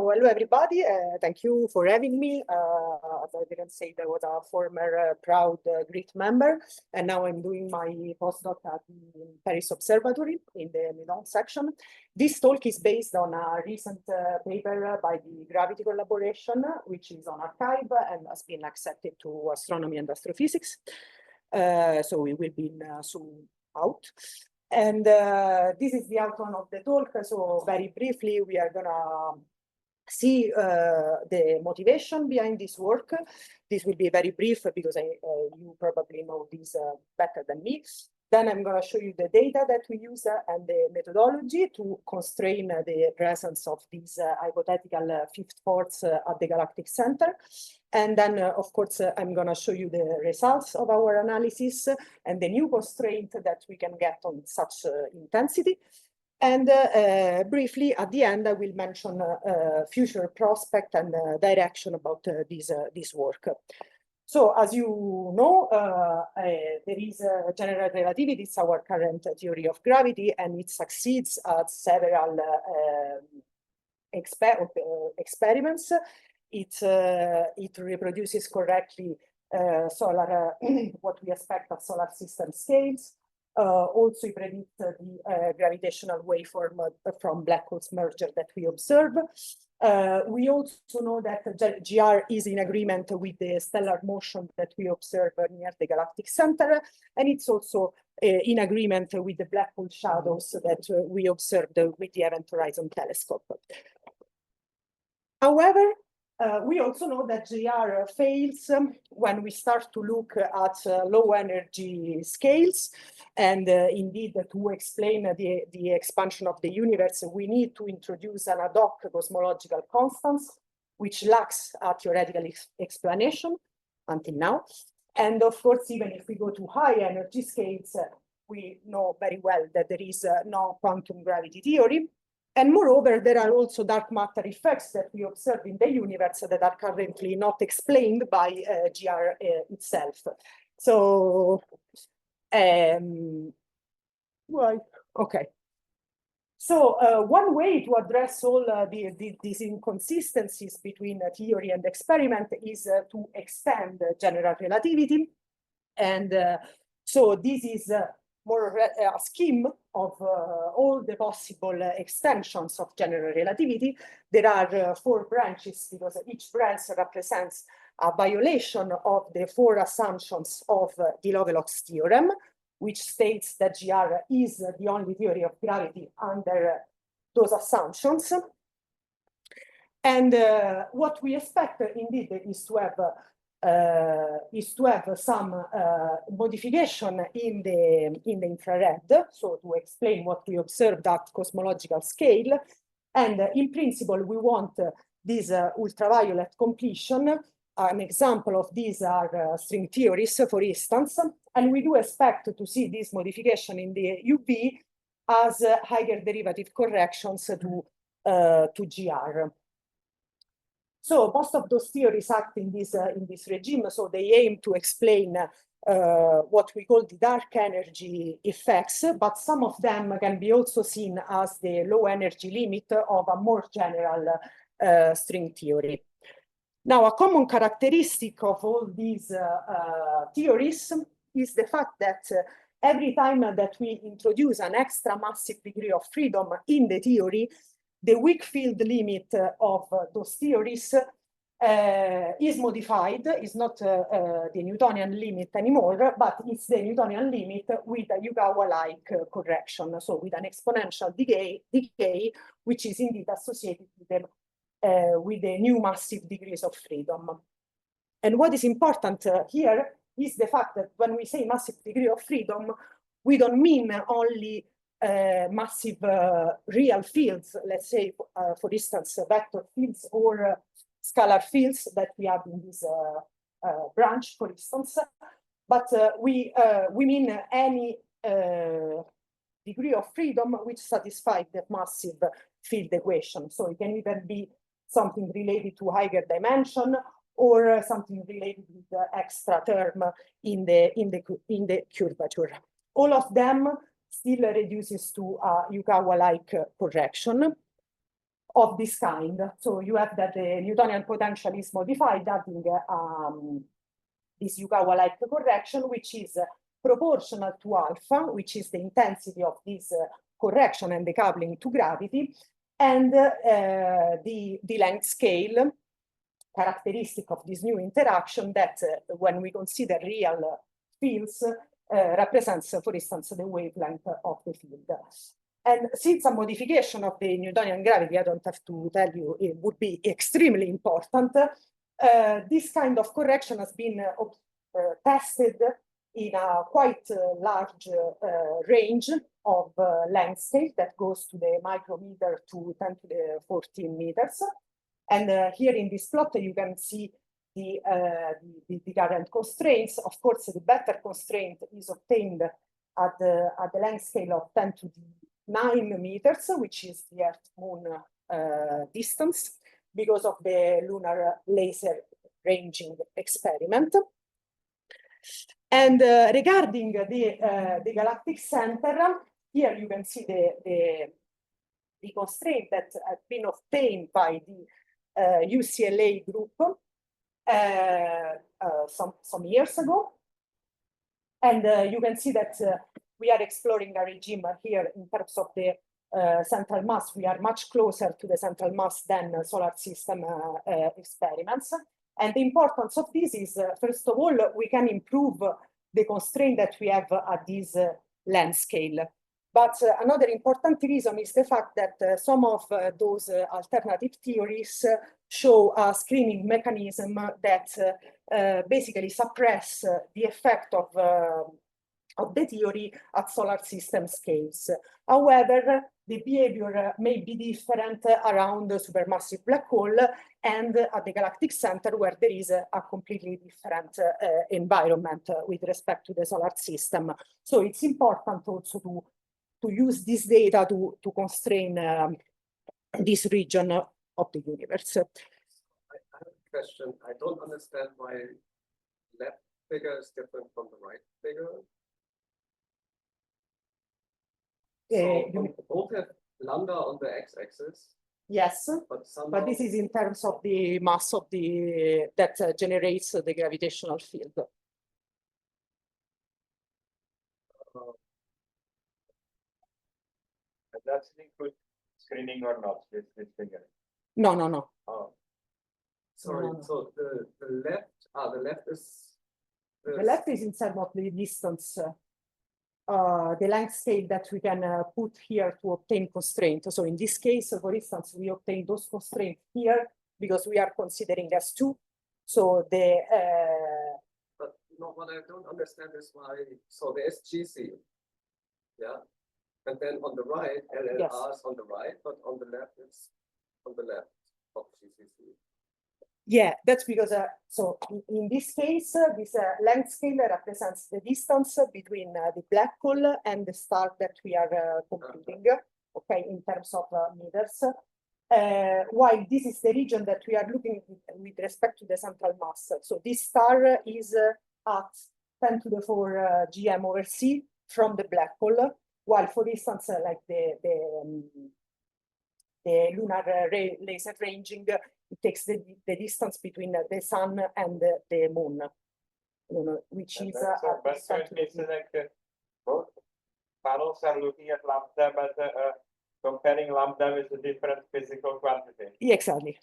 So hello everybody, thank you for having me. As I didn't say, I was a former proud Greek member, and now I'm doing my postdoc at the Paris Observatory in the Meudon section. This talk is based on a recent paper by the Gravity Collaboration, which is on archive and has been accepted to astronomy and astrophysics. So it will be soon out. And this is the outline of the talk. So very briefly, we are gonna see the motivation behind this work. This will be very brief because you probably know this better than me. Then I'm going to show you the data that we use and the methodology to constrain the presence of these hypothetical fifth ports at the Galactic Center. And then, of course, I'm going to show you the results of our analysis and the new constraint that we can get on such intensity. And briefly, at the end, I will mention future prospect and direction about this work. So, as you know, there is general relativity. It's our current theory of gravity, and it succeeds at several experiments. It reproduces correctly solar what we expect of solar system scales. Also, it predicts the gravitational waveform from black holes merger that we observe. We also know that GR is in agreement with the stellar motion that we observe near the Galactic Center, and it's also in agreement with the black hole shadows that we observed with the Event Horizon Telescope. However, we also know that GR fails when we start to look at low energy scales. And indeed, to explain the expansion of the universe, we need to introduce an ad hoc cosmological constants, which lacks a theoretical explanation until now. And of course, even if we go to high energy scales, we know very well that there is no quantum gravity theory. And moreover, there are also dark matter effects that we observe in the universe that are currently not explained by GR itself. So, well, okay. So one way to address all these inconsistencies between theory and experiment is to extend general relativity. And so this is more a scheme of all the possible extensions of general relativity. There are 4 branches because each branch represents a violation of the 4 assumptions of the Lovelock's theorem, which states that GR is the only theory of gravity under those assumptions. And what we expect indeed is to have some modification in the infrared, so to explain what we observed at cosmological scale. And in principle, we want this ultraviolet completion. An example of these are string theories, for instance, and we do expect to see this modification in the UV as higher derivative corrections to GR. So most of those theories act in this regime, so they aim to explain what we call the dark energy effects, but some of them can be also seen as the low energy limit of a more general string theory. Now, a common characteristic of all these theories is the fact that every time that we introduce an extra massive degree of freedom in the theory, the weak field limit of those theories is modified. It's not the Newtonian limit anymore, but it's the Newtonian limit with a Yukawa-like correction, so with an exponential decay, which is indeed associated with the new massive degrees of freedom. And what is important here is the fact that when we say massive degree of freedom, we don't mean only massive real fields, let's say, for instance, vector fields or scalar fields that we have in this branch, for instance, but we mean any degree of freedom which satisfies the massive field equation. So it can even be something related to higher dimension or something related with the extra term in the curvature. All of them still reduces to a Yukawa-like correction. of this kind. So you have that the Newtonian potential is modified, adding this Yukawa-like correction, which is proportional to alpha, which is the intensity of this correction and decoupling to gravity, and the length scale characteristic of this new interaction that when we consider real fields represents, for instance, the wavelength of the field. And since a modification of the Newtonian gravity, I don't have to tell you, it would be extremely important, this kind of correction has been tested in a quite large range of length scale that goes to the micrometer to 10 to the 14 meters. And here in this plot, you can see the current constraints. Of course, the better constraint is obtained at the length scale of 10 to the 9 meters, which is the Earth-Moon distance, because of the lunar laser ranging experiment. And regarding the Galactic Center, here you can see the constraint that has been obtained by the UCLA group some years ago. And you can see that we are exploring a regime here in terms of the central mass. We are much closer to the central mass than solar system experiments. And the importance of this is, first of all, we can improve the constraint that we have at this length scale. But another important reason is the fact that some of those alternative theories show a screening mechanism that basically suppress the effect of the theory at solar system scales. However, the behavior may be different around the supermassive black hole and at the Galactic Center, where there is a completely different environment with respect to the solar system. So it's important also to use this data to constrain this region of the universe. I have a question. I don't understand why left figure is different from the right figure. So both have lambda on the x-axis. Yes, but this is in terms of the mass of the that generates the gravitational field. Does it include screening or not, this figure? No, no, no. Oh. Sorry, no. So the left is... The left is in terms of the distance, the length scale that we can put here to obtain constraint. So in this case, for instance, we obtain those constraints here because we are considering S2. So the... But no, what I don't understand is why, so the SGC, yeah? And then on the right, LLR yes. is on the right, but on the left, it's on the left of GCC. Yeah, that's because, so in this case, this length scale represents the distance between the black hole and the star that we are computing, okay, in terms of meters. While this is the region that we are looking at with respect to the central mass. So this star is at 10 to the 4 GM over C from the black hole. While, for instance, like the lunar laser ranging, it takes the distance between the sun and the moon, which is... but so it means like both panels are looking at lambda, but comparing lambda with a different physical quantity. Yeah, exactly.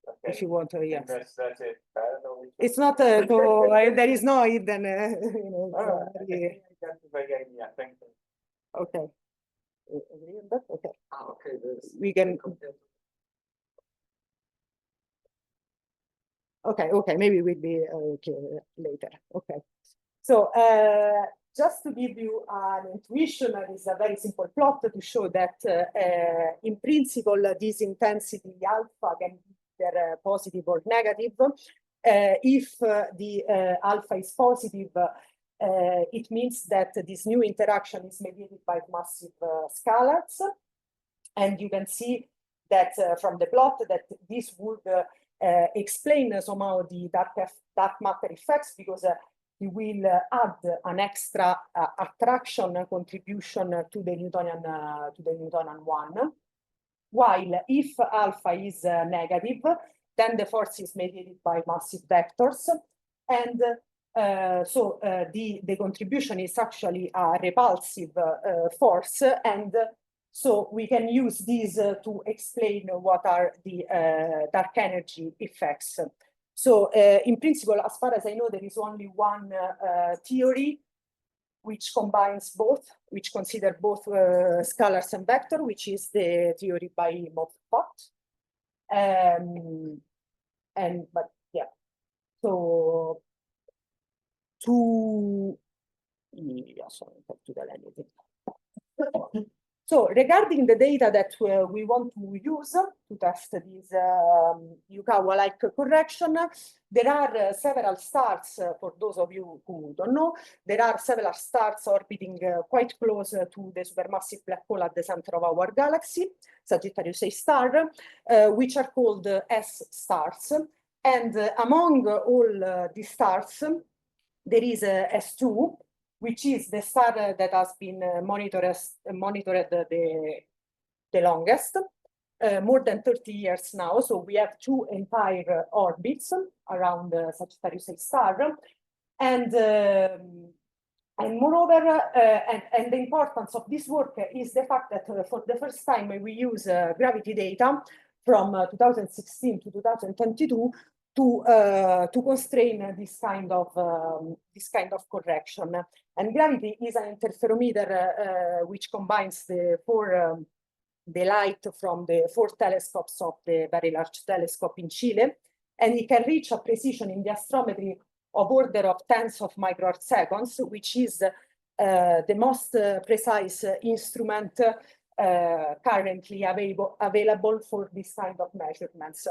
Okay. If you want to, yes. That's it. It's not, there is no hidden... yeah, thank you. Okay. Agree on that? Okay. Okay. We can. Okay. Maybe we'll be okay later. Okay. So just to give you an intuition, it is a very simple plot to show that in principle this intensity alpha can be either positive or negative. If the alpha is positive, it means that this new interaction is mediated by massive scalars. And you can see that from the plot that this would explain somehow the dark matter effects, because you will add an extra attraction contribution to the Newtonian one. while if alpha is negative, then the force is mediated by massive vectors. And so the contribution is actually a repulsive force, and so we can use these to explain what are the dark energy effects. So in principle, as far as I know, there is only one theory which combines both, which consider both scalars and vector, which is the theory by Moffat. But yeah, so So regarding the data that we want to use to test this Yukawa-like correction, there are several stars, for those of you who don't know, there are several stars orbiting quite close to the supermassive black hole at the center of our galaxy, Sagittarius A star, which are called S stars. And among all these stars, there is S2, which is the star that has been monitored the longest, more than 30 years now. So we have two entire orbits around Sagittarius A star. And moreover, and the importance of this work is the fact that for the first time we use gravity data from 2016 to 2022 to constrain this kind of correction. And gravity is an interferometer which combines the light from the 4 telescopes of the Very Large Telescope in Chile, and it can reach a precision in the astrometry of order of tens of microarc seconds, which is the most precise instrument currently available for this kind of measurements.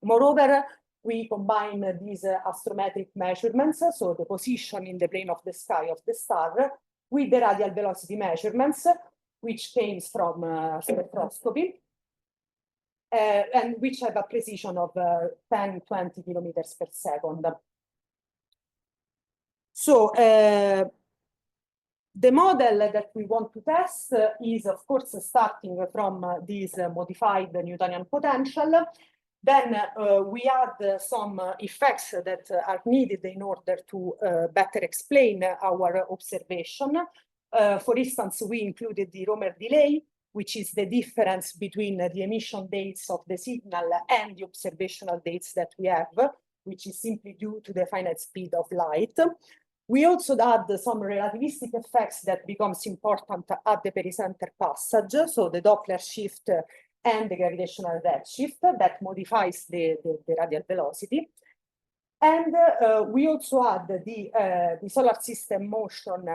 Moreover, we combine these astrometric measurements, so the position in the plane of the sky of the star, with the radial velocity measurements, which came from spectroscopy, and which have a precision of 10-20 kilometers per second. So the model that we want to test is, of course, starting from this modified Newtonian potential. Then we add some effects that are needed in order to better explain our observation. For instance, we included the Romer delay, which is the difference between the emission dates of the signal and the observational dates that we have, which is simply due to the finite speed of light. We also add some relativistic effects that becomes important at the pericenter passage, so the Doppler shift and the gravitational redshift that modifies the radial velocity. And we also add the solar system motion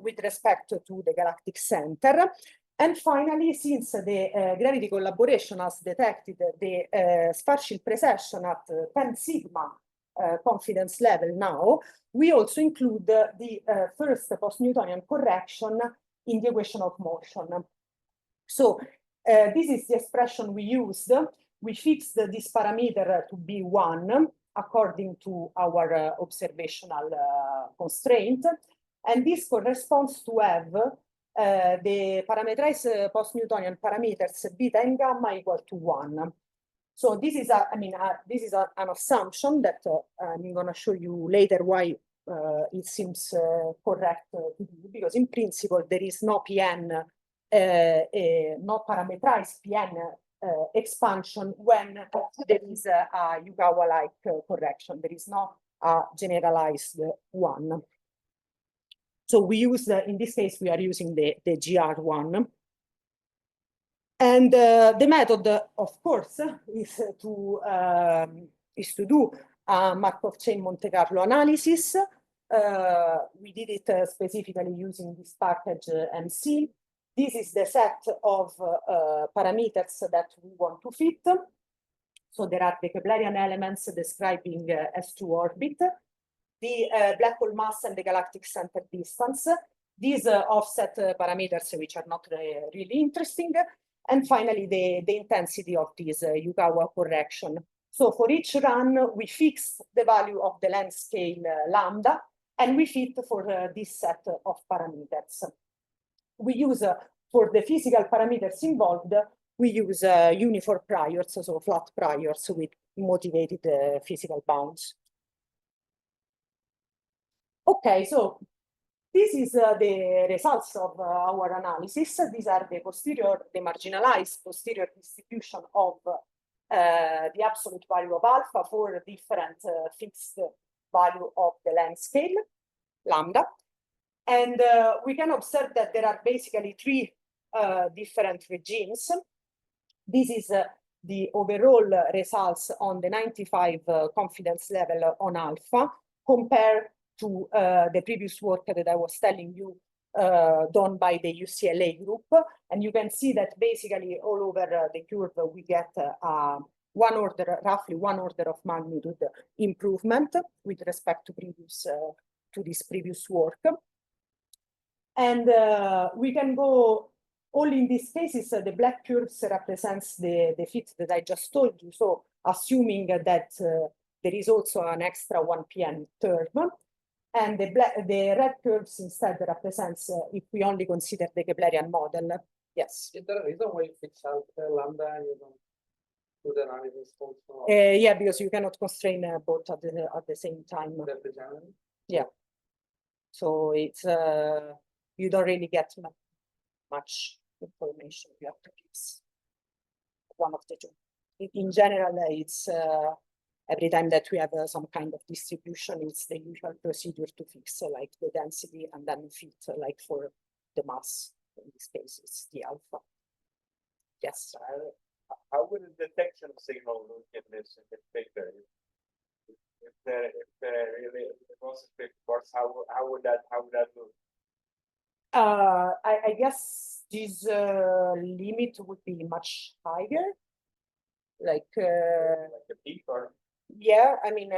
with respect to the galactic center. And finally, since the gravity collaboration has detected the spatial precession at 10 sigma confidence level now, we also include the first post-Newtonian correction in the equation of motion. So this is the expression we used. We fixed this parameter to be 1 according to our observational constraint. And this corresponds to have the parameterized post-Newtonian parameters beta and gamma equal to 1. So this is an assumption that I'm going to show you later why it seems correct to do, because in principle there is no PN, no parameterized PN expansion when there is a Yukawa-like correction. There is not a generalized one. So we use, in this case, we are using the GR1. And the method, of course, is to do a Markov chain Monte Carlo analysis. We did it specifically using this package MC. This is the set of parameters that we want to fit. So there are the Keplerian elements describing S2 orbit, the black hole mass and the galactic center distance, these offset parameters which are not really interesting, and finally the intensity of this Yukawa correction. So for each run, we fix the value of the length scale lambda, and we fit for this set of parameters. We use, for the physical parameters involved, we use uniform priors, so flat priors with motivated physical bounds. Okay, so this is the results of our analysis. These are the marginalized posterior distribution of the absolute value of alpha for different fixed value of the length scale, lambda. And we can observe that there are basically three different regimes. This is the overall results on the 95 confidence level on alpha compared to the previous work that I was telling you done by the UCLA group. And you can see that basically all over the curve we get roughly one order of magnitude improvement with respect to this previous work. And we can go all in these cases, the black curves represents the fit that I just told you. So assuming that there is also an extra 1pn term, and the red curves instead represents if we only consider the Keplerian model. Yes. Is there a reason why you fix out lambda and you don't do the analysis also? Yeah, because you cannot constrain both at the same time. Yeah. So it's you don't really get much information. You have to fix one of the two. In general, it's every time that we have some kind of distribution, it's the usual procedure to fix like the density and then fit like for the mass. In this case, it's the alpha. Yes. How would the detection signal look in this paper? If there really was a big force, how would that look? I guess this limit would be much higher, like a peak, or yeah. I mean,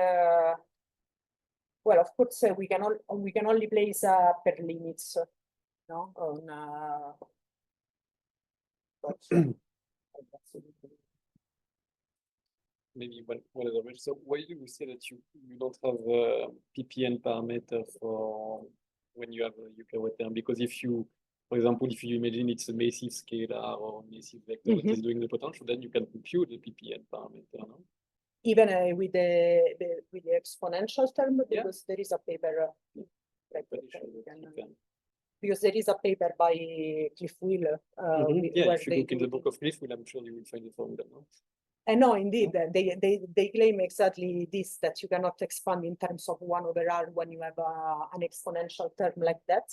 well, of course, we can only place per limits, no, on. But, maybe one other question. So why do we say that you don't have a PPN parameter for when you have a Yukawa term? Because if you, for example, if you imagine it's a massive scalar or massive vector that is doing the potential, then you can compute the PPN parameter, no? Even with the exponential term, because there is a paper because there is a paper by Cliff Wheeler. Yeah, if you look in the book of Cliff Wheeler, I'm sure you will find the formula. No? And no, indeed, they claim exactly this, that you cannot expand in terms of 1 over r when you have an exponential term like that.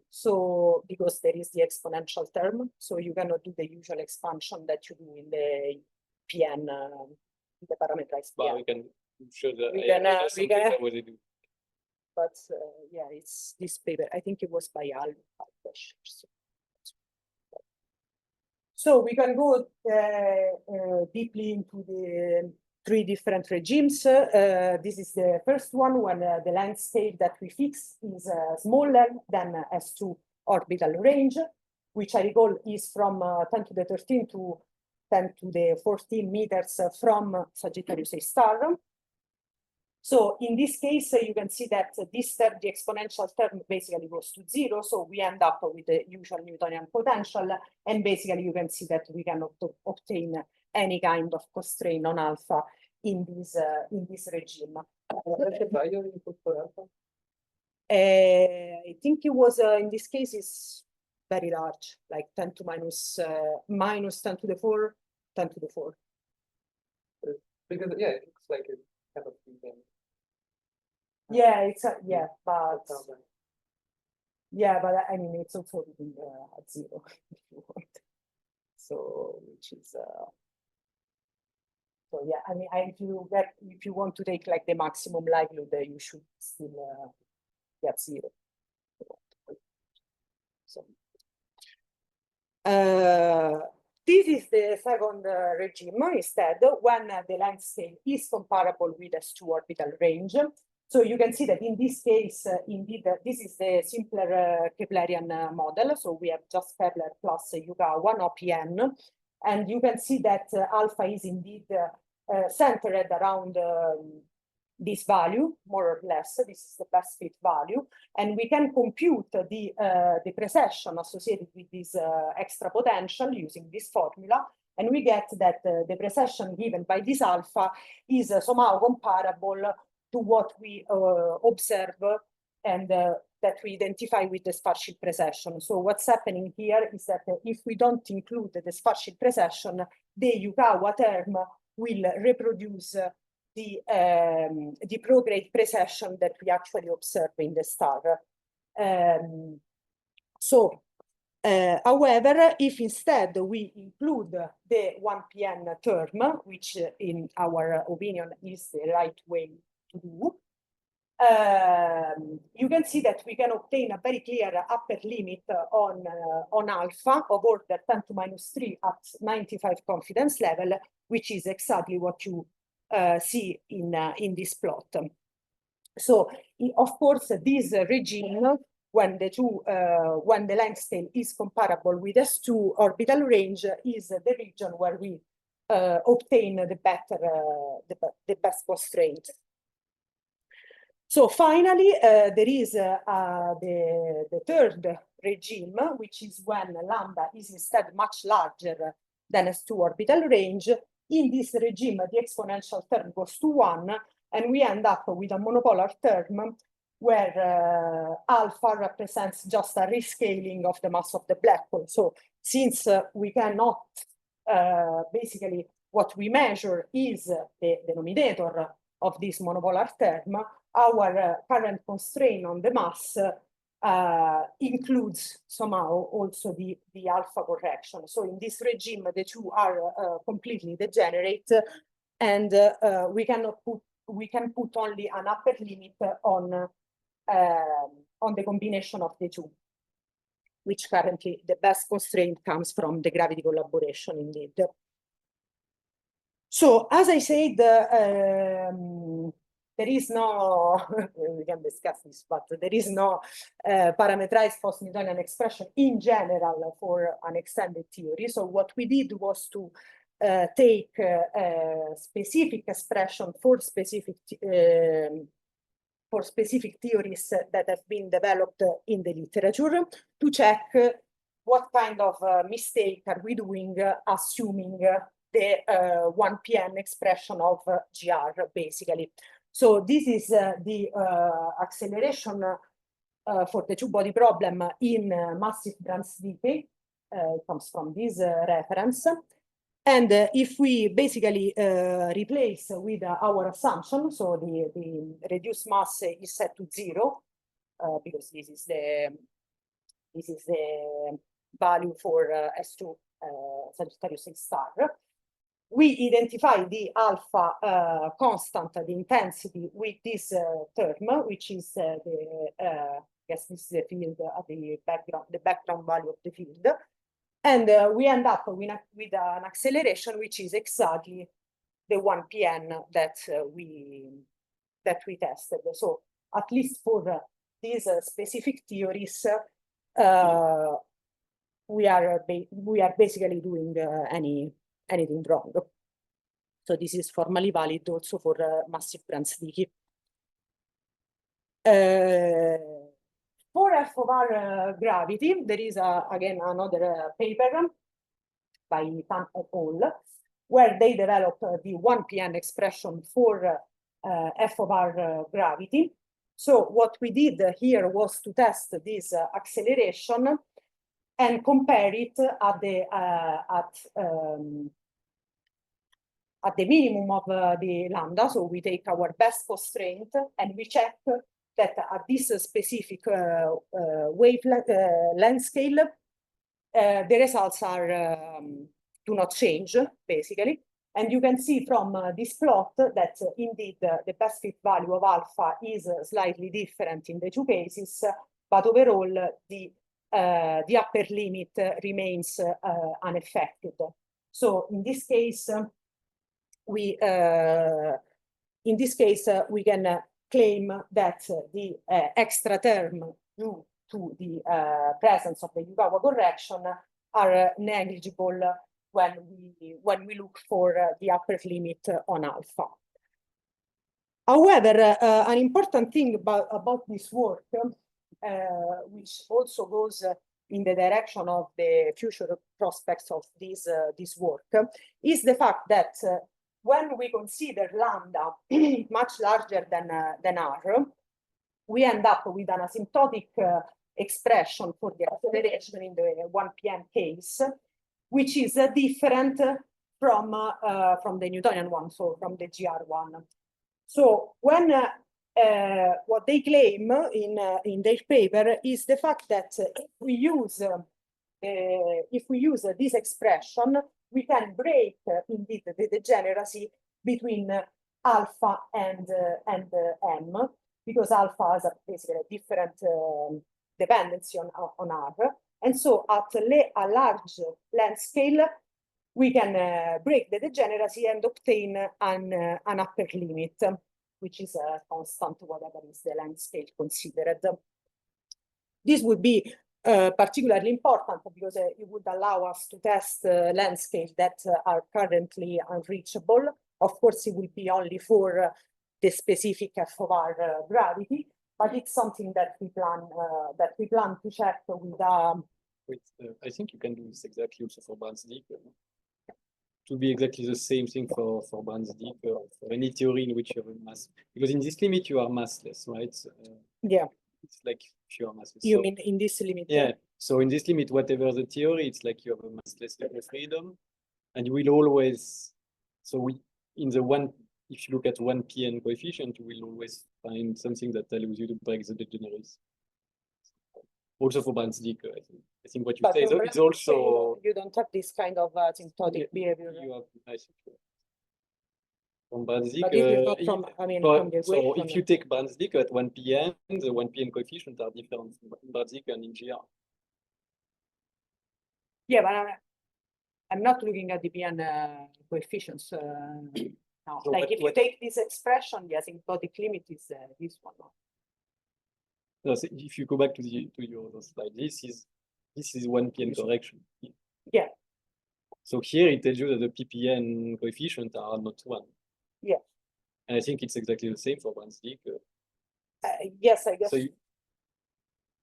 So because there is the exponential term, so you cannot do the usual expansion that you do in the PN, the parameterized But PN. we can show that what they do. But yeah, it's this paper. I think it was by Al. So we can go deeply into the 3 different regimes. This is the first one when the length scale that we fix is smaller than S2 orbital range, which I recall is from 10 to the 13 to 10 to the 14 meters from Sagittarius A star. So in this case, you can see that this term, the exponential term, basically goes to 0. So we end up with the usual Newtonian potential. And basically, you can see that we cannot obtain any kind of constraint on alpha in this regime. I think it was, in this case, is very large, like 10 to minus 10 to the 4, 10 to the 4. Because, yeah, it looks like it kind of yeah, it's but I mean it's also at 0 if you want. So which is so yeah, I mean if you want to take like the maximum likelihood, you should still get 0. So this is the second regime instead, when the length scale is comparable with S2 orbital range. So you can see that in this case, indeed, this is the simpler Keplerian model. So we have just Kepler plus Yukawa, no PN. And you can see that alpha is indeed centered around this value, more or less. This is the best fit value, and we can compute the precession associated with this extra potential using this formula, and we get that the precession given by this alpha is somehow comparable to what we observe and that we identify with the Schwarzschild precession. So what's happening here is that if we don't include the Schwarzschild precession, the Yukawa term will reproduce the prograde precession that we actually observe in the star. However, if instead we include the 1pn term, which in our opinion is the right way to do, you can see that we can obtain a very clear upper limit on alpha of order 10 to minus 3 at 95 confidence level, which is exactly what you see in this plot. So, of course, this regime, when the length scale is comparable with S2 orbital range, is the region where we obtain the best constraint. So finally, there is the third regime, which is when lambda is instead much larger than S2 orbital range. In this regime, the exponential term goes to 1, and we end up with a monopolar term where alpha represents just a rescaling of the mass of the black hole. So since we cannot, basically what we measure is the denominator of this monopolar term, our current constraint on the mass includes somehow also the alpha correction. So in this regime, the two are completely degenerate, and we can put only an upper limit on the combination of the two, which currently the best constraint comes from the gravity collaboration indeed. So as I said, there is no, we can discuss this, but there is no parameterized post-Newtonian expression in general for an extended theory. So what we did was to take a specific expression for specific theories that have been developed in the literature to check what kind of mistake are we doing assuming the 1pn expression of GR, basically. So this is the acceleration for the two-body problem in massive Brandt's decay. It comes from this reference. And if we basically replace with our assumption, so the reduced mass is set to 0, because this is the value for S2 Sagittarius star. We identify the alpha constant, the intensity, with this term, which is I guess this is the field at the background value of the field. And we end up with an acceleration which is exactly the 1pn that we tested. So at least for these specific theories, we are basically doing anything wrong. So this is formally valid also for massive Brandt's decay. For F of R gravity, there is again another paper by Tan et al., where they developed the 1pn expression for F of R gravity. So what we did here was to test this acceleration and compare it at the minimum of the lambda. So we take our best constraint and we check that at this specific length scale, the results do not change, basically. And you can see from this plot that indeed the best fit value of alpha is slightly different in the two cases, but overall the upper limit remains unaffected. So in this case, we can claim that the extra term due to the presence of the Yukawa correction are negligible when we look for the upper limit on alpha. However, an important thing about this work, which also goes in the direction of the future prospects of this work, is the fact that when we consider lambda much larger than r, we end up with an asymptotic expression for the acceleration in the 1pm case, which is different from the Newtonian one, so from the GR one. So when what they claim in their paper is the fact that if we use this expression, we can break indeed the degeneracy between alpha and m, because alpha has basically a different dependency on r. And so at a large length scale, we can break the degeneracy and obtain an upper limit, which is a constant, whatever is the length scale considered. This would be particularly important because it would allow us to test length scales that are currently unreachable. Of course, it will be only for the specific f of r gravity, but it's something that we plan to check with. I think you can do this exactly also for Browns-Dick. To be exactly the same thing for Browns-Dick or for any theory in which you have a mass, because in this limit you are massless, right? Yeah. It's like pure massless. You mean in this limit? Yeah. So in this limit, whatever the theory, it's like you have a massless degree of freedom, and you will always. So if you look at 1pn coefficient, you will always find something that allows you to break the degeneracy. Also for Browns-Dick, I think what you say is also. You don't have this kind of asymptotic behavior. You have, I think, from Browns-Dick. But this is not from, I mean, from the so equation. if you take Browns-Dick at 1pn, the 1pn coefficients are different in Browns-Dick and in GR. Yeah, but I'm not looking at the PN coefficients now. So like if you take this expression, the asymptotic limit is this one. No, so if you go back to your slide, this is 1pn correction. Yeah. So here it tells you that the ppn coefficients are not 1. Yeah. And I think it's exactly the same for Browns-Dick. Yes, I guess.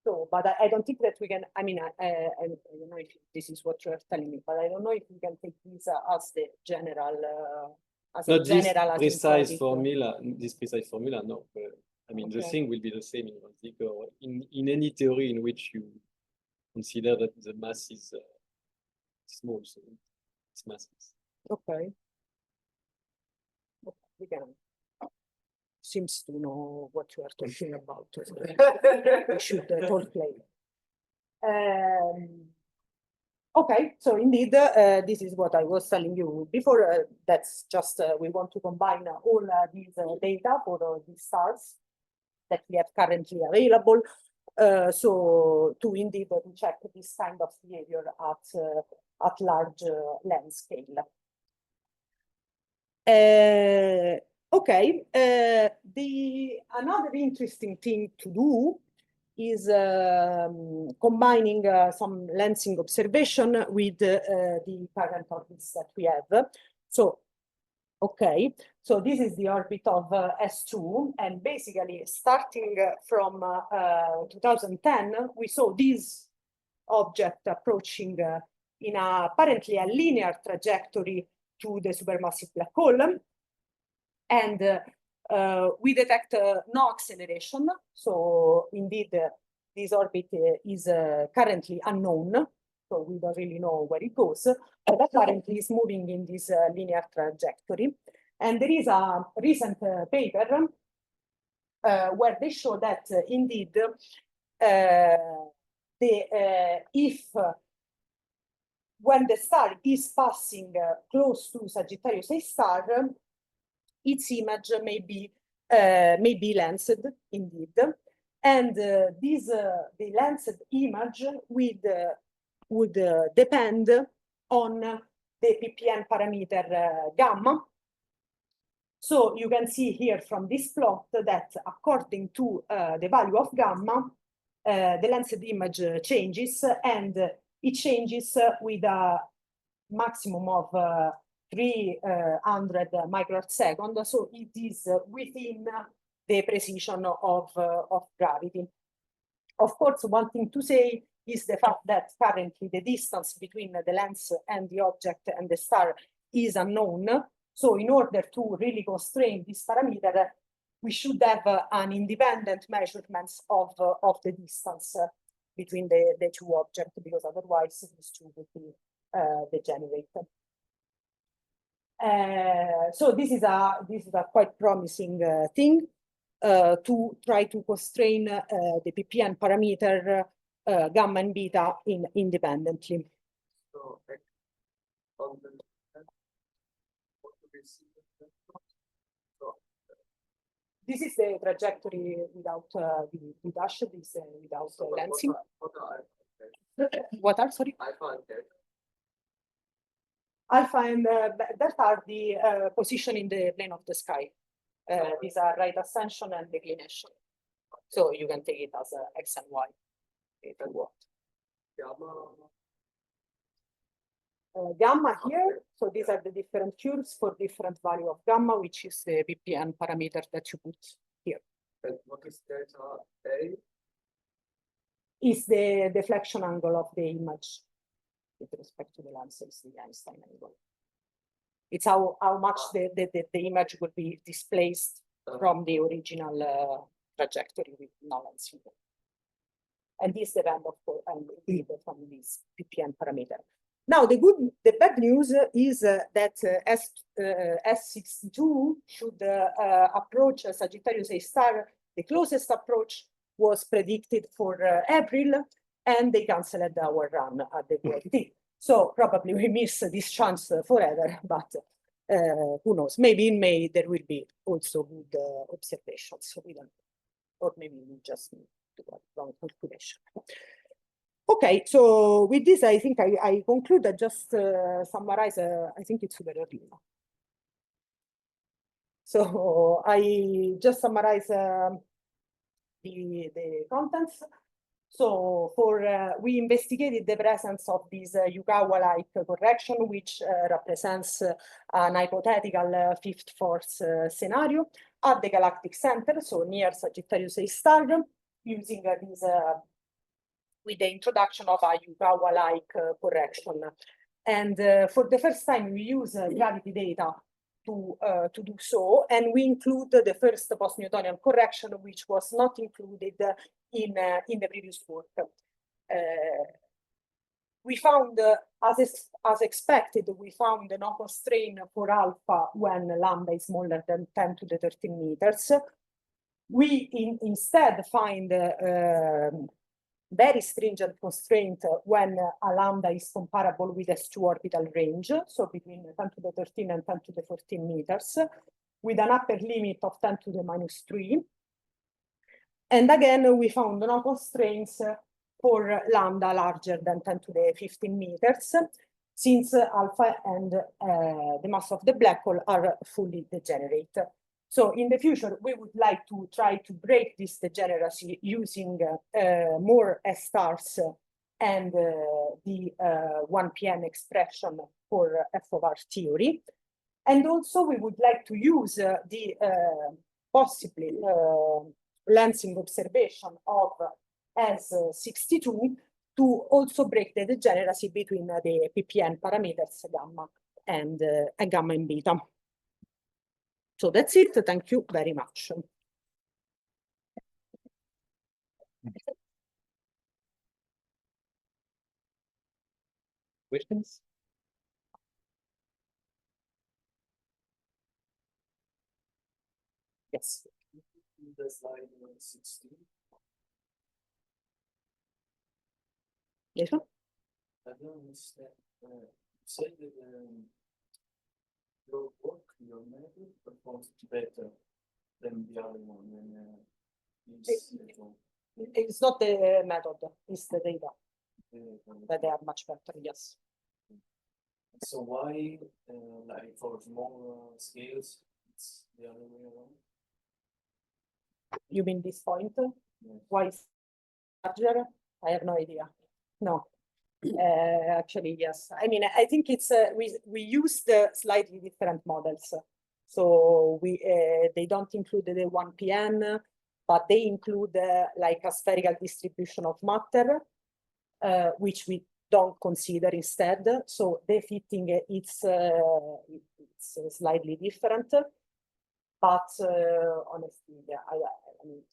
So, but I don't think that we can. I mean, I don't know if this is what you're telling me, but I don't know if we can take this as the general. Not this precise formula. This precise formula, no. I mean, Okay. the thing will be the same in Browns-Dick or in any theory in which you consider that the mass is small, so it's massless. Okay. We can. Seems to know what you are talking about. We should talk later. Okay, so indeed, this is what I was telling you before. That's just we want to combine all these data for these stars that we have currently available. So to indeed to check this kind of behavior at large length scale. Okay, another interesting thing to do is combining some lensing observation with the current orbits that we have. So, okay, so this is the orbit of S2, and basically starting from 2010, we saw this object approaching in apparently a linear trajectory to the supermassive black hole. And we detect no acceleration. So indeed, this orbit is currently unknown. So we don't really know where it goes. But apparently it's moving in this linear trajectory. And there is a recent paper where they show that indeed, when the star is passing close to Sagittarius A star, its image may be lensed indeed, and the lensed image would depend on the ppn parameter gamma. So you can see here from this plot that according to the value of gamma, the lensed image changes, and it changes with a maximum of 300 microarc second, so it is within the precision of gravity. Of course, one thing to say is the fact that currently the distance between the lens and the object and the star is unknown. So in order to really constrain this parameter, we should have an independent measurements of the distance between the two objects, because otherwise these two would be degenerate. So this is a quite promising thing to try to constrain the PPN parameter gamma and beta independently. So on the what do we see? So, this is the trajectory without the dash, this without lensing. What are, sorry? Alpha and delta. Alpha and delta are the position in the plane of the sky. These are right ascension and declination. So you can take it as X and Y. If you want. Gamma here, so these are the different curves for different value of gamma, which is the PPN parameter that you put here. And what is delta A? Is the deflection angle of the image with respect to the lens, is the Einstein angle. It's how much the image will be displaced from the original trajectory with no lensing. And this depends, of course, from this PPN parameter. Now, the bad news is that S62 should approach Sagittarius A star. The closest approach was predicted for April, and they canceled our run at the VLT. So probably we miss this chance forever, but who knows? Maybe in May there will be also good observations. So we don't, or maybe we just need to do a wrong calculation. Okay, so with this, I think I conclude. I just summarize. I think it's super early now. So I just summarize the contents. So we investigated the presence of this Yukawa-like correction, which represents an hypothetical fifth force scenario at the Galactic Center, so near Sagittarius A star, using this with the introduction of a Yukawa-like correction. And for the first time, we use gravity data to do so, and we include the first post-Newtonian correction, which was not included in the previous work. We found, as expected, we found no constraint for alpha when lambda is smaller than 10 to the 13 meters. We instead find very stringent constraint when a lambda is comparable with S2 orbital range, so between 10 to the 13 and 10 to the 14 meters, with an upper limit of 10 to the -3. And again, we found no constraints for lambda larger than 10 to the 15 meters, since alpha and the mass of the black hole are fully degenerate. So in the future, we would like to try to break this degeneracy using more S-stars and the 1pn expression for f of r theory. And also we would like to use the possibly lensing observation of S62 to also break the degeneracy between the PPN parameters gamma and beta. So that's it. Thank you very much. Questions? Yes. The slide 16. Yes, sir? I don't understand. You said that your work, your method performs better than the other one. It's not the method, it's the data that they are much better, yes. So why, like for small scales, it's the other way around? You mean this point? Yes. Why is larger? I have no idea. No. Actually, yes. I mean, I think it's we use the slightly different models. So they don't include the 1PN, but they include like a spherical distribution of matter, which we don't consider instead. So the fitting it's slightly different. But honestly, yeah,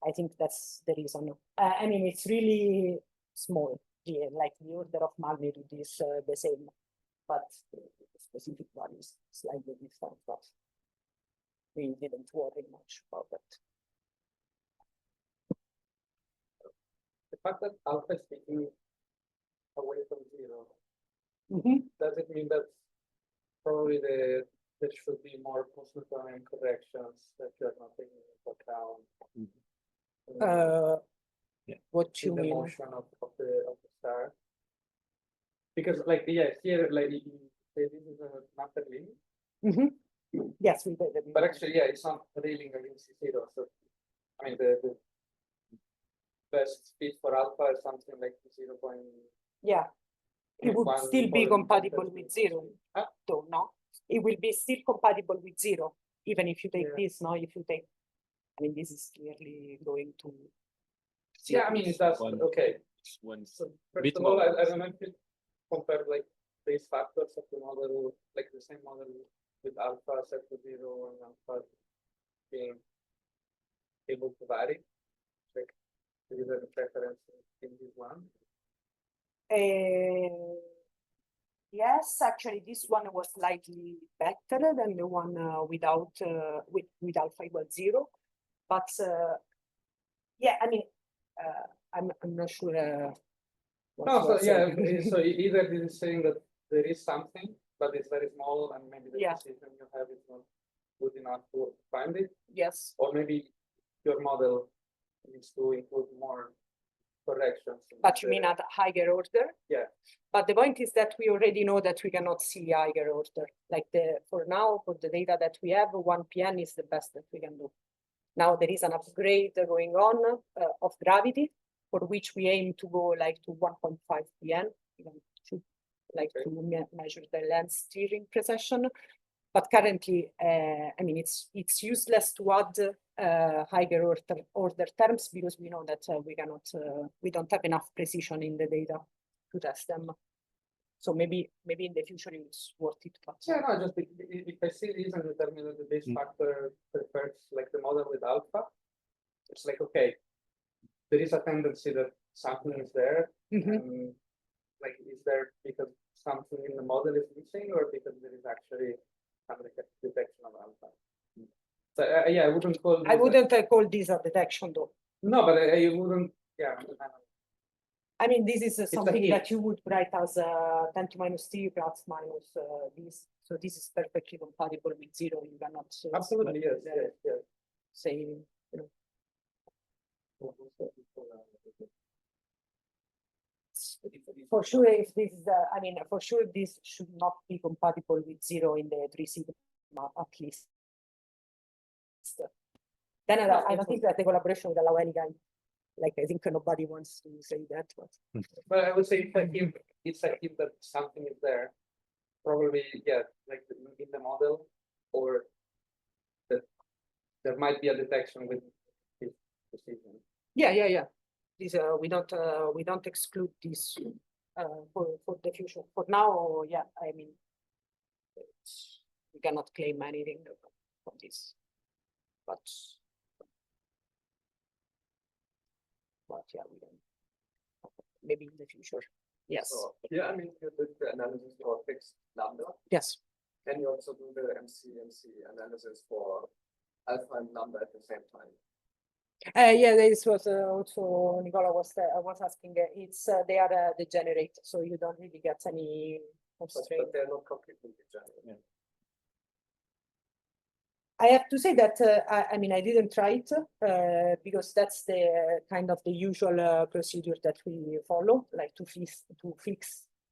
I think that's the reason. I mean, it's really small. Like the order of magnitude is the same, but the specific one is slightly different. But we didn't worry much about it. The fact that alpha is taking away from 0, does it mean that probably there should be more post-Newtonian corrections that you're not taking into account? What you in the mean? motion of the star? Because like here like you say this is a matter limit. Yes, we did. But actually, yeah, it's not railing against 0. So I mean the best fit for alpha is something like 0. Yeah, it would still be compatible with 0. Don't know. It will be still compatible with 0, even if you take this. No, if you take, I mean, this is clearly going to. Yeah, I mean, it does. Okay. So first of all, I don't know if you compare like base factors of the model, like the same model with alpha set to 0 and alpha being able to vary. Like, there is a preference in this one. Yes, actually, this one was slightly better than the one without with alpha equals 0, but yeah, I mean, I'm not sure. No, so yeah, so either this is saying that there is something, but it's very small, and maybe the precision you have is not good enough to find it. Yes. Or maybe your model needs to include more corrections. But you mean at higher order? Yeah. But the point is that we already know that we cannot see higher order. Like for now, for the data that we have, 1PN is the best that we can do. Now there is an upgrade going on of gravity, for which we aim to go like to 1.5 PN, to measure the lens steering precession. But currently, I mean, it's useless to add higher order terms because we know that we don't have enough precision in the data to test them. So maybe in the future it's worth it. But yeah, no, just if I see this and you tell me that the base factor prefers like the model with alpha, it's like, okay, there is a tendency that something is there. Like, is there because something in the model is missing, or because there is actually some detection of alpha? So yeah, I wouldn't call this. I wouldn't call this a detection though. No, but I wouldn't. Yeah. I mean, this is something that you would write as 10 to minus 3 plus minus this. So this is perfectly compatible with 0. You cannot absolutely yes. Say, you know. For sure, if this is, I mean, for sure, this should not be compatible with 0 in the 3 sigma at least. Then I don't think that the collaboration with Alawenica, like I think nobody wants to say that. But I would say it's a hint that something is there, probably like in the model, or that there might be a detection with this precision. Yeah. This we don't exclude this for the future. For now, yeah, I mean, we cannot claim anything from this, but yeah, we can maybe in the future. Yes. So, yeah, I mean, you did the analysis for fixed lambda. Yes. Can you also do the MC analysis for alpha and lambda at the same time? Yeah, this was also Nicola was asking. It's they are degenerate, so you don't really get any constraint. But they're not completely degenerate. Yeah. I have to say that I mean I didn't try it because that's the kind of the usual procedure that we follow, like to fix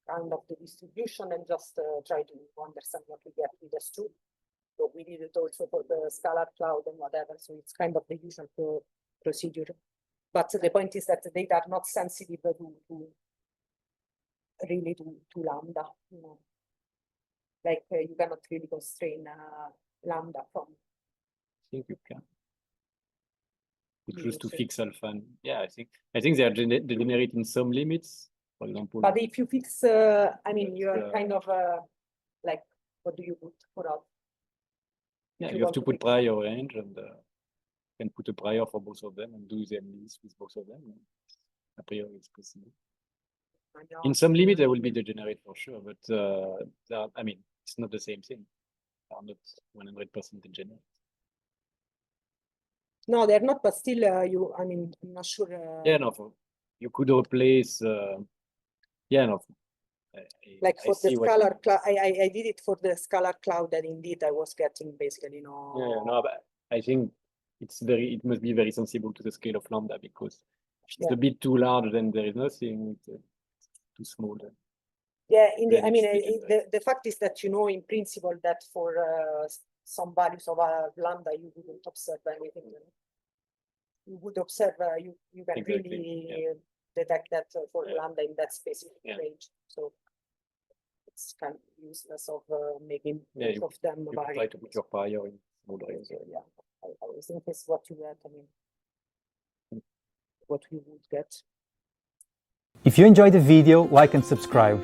kind of the distribution and just try to understand what we get with S2. So we did it also for the scalar cloud and whatever. So it's kind of the usual procedure. But the point is that the data are not sensitive to really to lambda, you know. Like you cannot really constrain lambda from. I think you can. You choose to fix alpha. And, yeah, I think they are degenerate in some limits, for example. But if you fix, I mean, you're kind of like, what do you put for alpha? Yeah, you have to put prior range, and can put a prior for both of them and do them with both of them. A priori, it's possible. In some limit, they will be degenerate for sure, but I mean, it's not the same thing. They are not 100% degenerate. No, they're not, but still, I mean, I'm not sure. Yeah, no, you could replace, yeah, no. Like for the scalar cloud, I did it for the scalar cloud, and indeed I was getting basically no. Yeah, no, but I think it must be very sensible to the scale of lambda, because if it's a bit too large, then there is nothing. It's too small. Yeah, I mean, the fact is that, you know, in principle, that for some values of lambda, you wouldn't observe anything. You would observe, you can really detect that for lambda in that specific range. So it's kind of useless of making both of them you vary. try to put your prior in small range. Yeah, I think it's what you get. I mean, what we would get. If you enjoyed the video, like and subscribe.